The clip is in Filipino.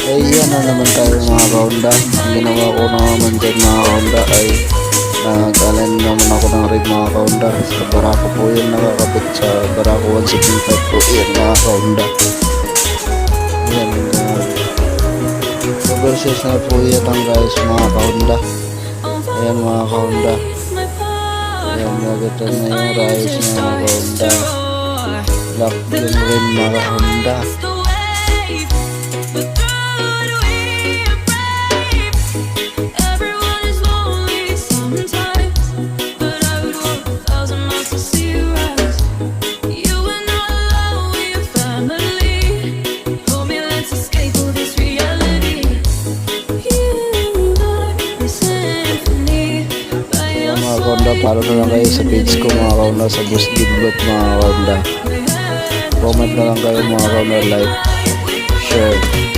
Yan na naman tayo mga kaunda. Ang ginawa ko naman dyan mga kaunda ay nag-alin naman ako ng rig mga kaunda. Sa barako po yun nakakabit sa barako 175 po yan mga kaunda. Yan. Overseas na po yan ang guys mga kaunda. Ayan mga kaunda. Ayan nagatan na yung rice niya mga kaunda. Lock din rin mga kaunda. Mga kaunda, follow na lang kayo sa page ko mga kaunda, sa Boss Gidlot mga kaunda. Comment na lang kayo mga kaunda, like, share.